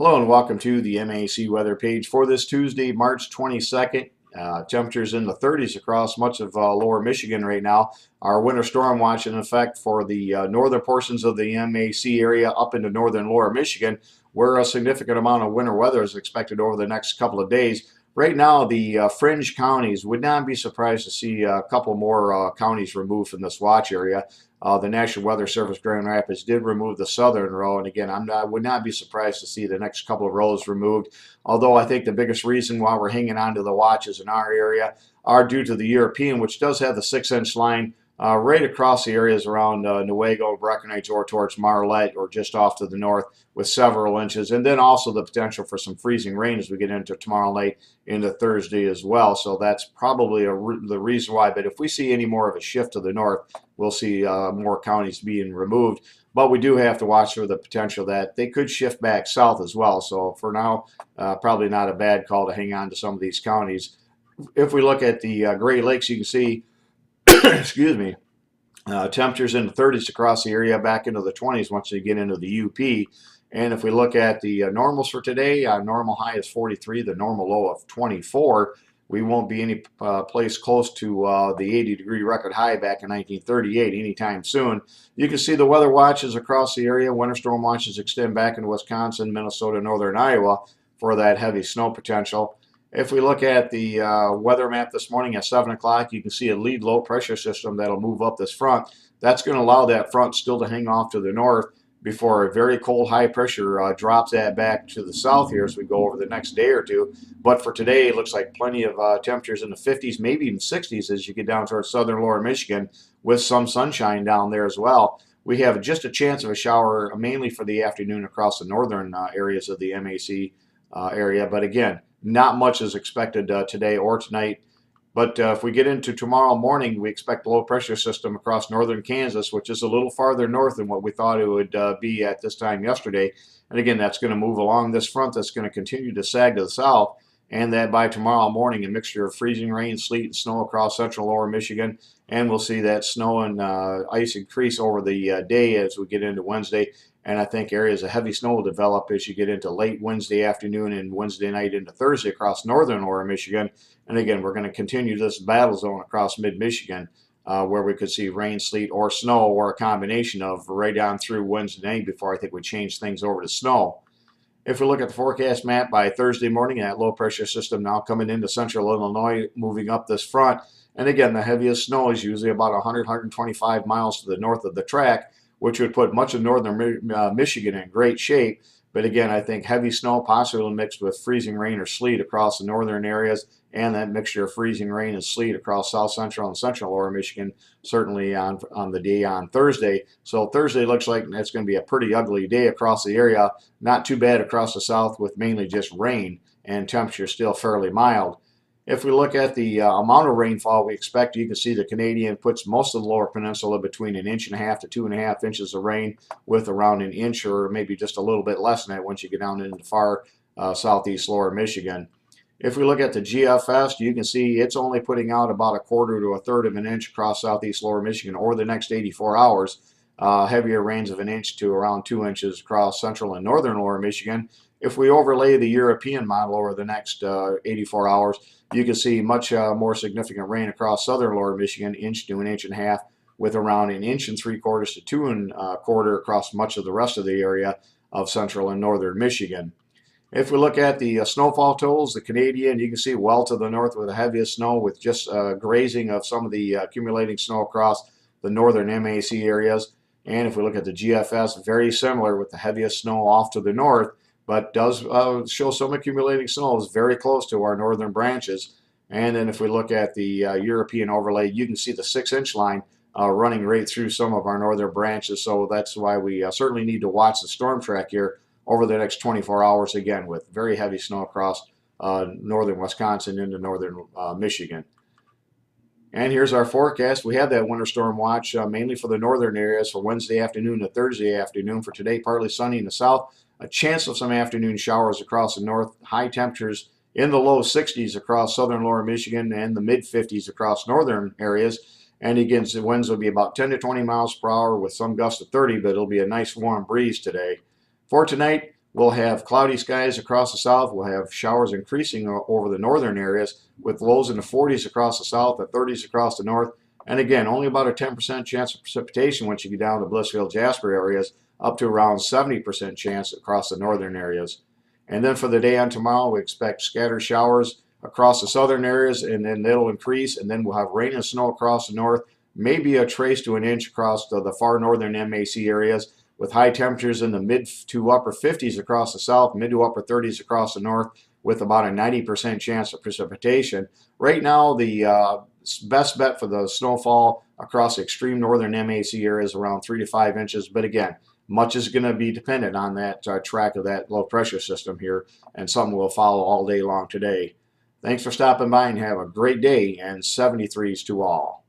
Hello and welcome to the MAC weather page for this Tuesday, March 22nd. Temperatures in the 30s across much of lower Michigan right now. Our winter storm watch in effect for the northern portions of the MAC area up into northern lower Michigan, where a significant amount of winter weather is expected over the next couple of days. Right now, the fringe counties, would not be surprised to see a couple more counties removed from this watch area. The National Weather Service Grand Rapids did remove the southern row, and again, I would not be surprised to see the next couple of rows removed. Although I think the biggest reason why we're hanging on to the watches in our area are due to the European, which does have the 6-inch line right across the areas around Newaygo, Breckenridge, or towards Marlette, or just off to the north with several inches, and then also the potential for some freezing rain as we get into tomorrow night into Thursday as well. So that's probably the reason why. But if we see any more of a shift to the north, we'll see more counties being removed. But we do have to watch for the potential that they could shift back south as well. So for now, probably not a bad call to hang on to some of these counties. If we look at the Great Lakes, you can see excuse me, temperatures in the 30s across the area, back into the 20s once you get into the UP. And if we look at the normals for today, normal high is 43, the normal low of 24. We won't be any place close to the 80-degree record high back in 1938 anytime soon. You can see the weather watches across the area. Winter storm watches extend back into Wisconsin, Minnesota, northern Iowa for that heavy snow potential. If we look at the weather map this morning at 7 o'clock, you can see a lead low pressure system that'll move up this front. That's going to allow that front still to hang off to the north before a very cold high pressure drops that back to the south here as we go over the next day or two. But for today, it looks like plenty of temperatures in the 50s, maybe even 60s as you get down towards southern lower Michigan with some sunshine down there as well. We have just a chance of a shower mainly for the afternoon across the northern areas of the MAC area. But again, not much is expected today or tonight. But if we get into tomorrow morning, we expect a low pressure system across northern Kansas, which is a little farther north than what we thought it would be at this time yesterday. And again, that's going to move along this front that's going to continue to sag to the south. And that by tomorrow morning, a mixture of freezing rain, sleet, and snow across central lower Michigan. And we'll see that snow and ice increase over the day as we get into Wednesday. And I think areas of heavy snow will develop as you get into late Wednesday afternoon and Wednesday night into Thursday across northern lower Michigan. And again, we're going to continue this battle zone across mid-Michigan where we could see rain, sleet, or snow, or a combination of right on through Wednesday night before I think we change things over to snow. If we look at the forecast map by Thursday morning, that low pressure system now coming into central Illinois, moving up this front. And again, the heaviest snow is usually about 100-125 miles to the north of the track, which would put much of northern Michigan in great shape. But again, I think heavy snow possibly mixed with freezing rain or sleet across the northern areas, and that mixture of freezing rain and sleet across south central and central lower Michigan, certainly on the day on Thursday. So Thursday looks like it's going to be a pretty ugly day across the area. Not too bad across the south with mainly just rain, and temperature still fairly mild. If we look at the amount of rainfall we expect, you can see the Canadian puts most of the lower peninsula between 1.5 inches to 2.5 inches of rain, with around an inch or maybe just a little bit less than that once you get down into far southeast lower Michigan. If we look at the GFS, you can see it's only putting out about 1/4 to 1/3 of an inch across southeast lower Michigan over the next 84 hours. Heavier rains of 1 inch to around 2 inches across central and northern lower Michigan. If we overlay the European model over the next 84 hours, you can see much more significant rain across southern lower Michigan, 1 inch to 1.5 inches, with around 1 3/4 to 2 1/4 across much of the rest of the area of central and northern Michigan. If we look at the snowfall totals, the Canadian, you can see well to the north with the heaviest snow, with just grazing of some of the accumulating snow across the northern MAC areas. And if we look at the GFS, very similar with the heaviest snow off to the north, but does show some accumulating snow. Is very close to our northern branches. And then if we look at the European overlay, you can see the 6-inch line running right through some of our northern branches. So that's why we certainly need to watch the storm track here over the next 24 hours, again, with very heavy snow across northern Wisconsin into northern Michigan. And here's our forecast. We have that winter storm watch mainly for the northern areas for Wednesday afternoon to Thursday afternoon. For today, partly sunny in the south. A chance of some afternoon showers across the north. High temperatures in the low 60s across southern lower Michigan and the mid 50s across northern areas. And again, the winds will be about 10 to 20 miles per hour with some gusts of 30, but it'll be a nice warm breeze today. For tonight, We'll have cloudy skies across the south. We'll have showers increasing over the northern areas with lows in the 40s across the south, the 30s across the north. And again, only about a 10% chance of precipitation once you get down to Blissfield, Jasper areas, up to around 70% chance across the northern areas. And then for the day on tomorrow, we expect scattered showers across the southern areas, and then it'll increase, and then we'll have rain and snow across the north, maybe a trace to an inch across the far northern MAC areas, with high temperatures in the mid to upper 50s across the south, mid to upper 30s across the north, with about a 90% chance of precipitation. Right now, the best bet for the snowfall across the extreme northern MAC area is around 3 to 5 inches, but again, much is going to be dependent on that track of that low pressure system here, and something we'll follow all day long today. Thanks for stopping by and have a great day, and 73s to all.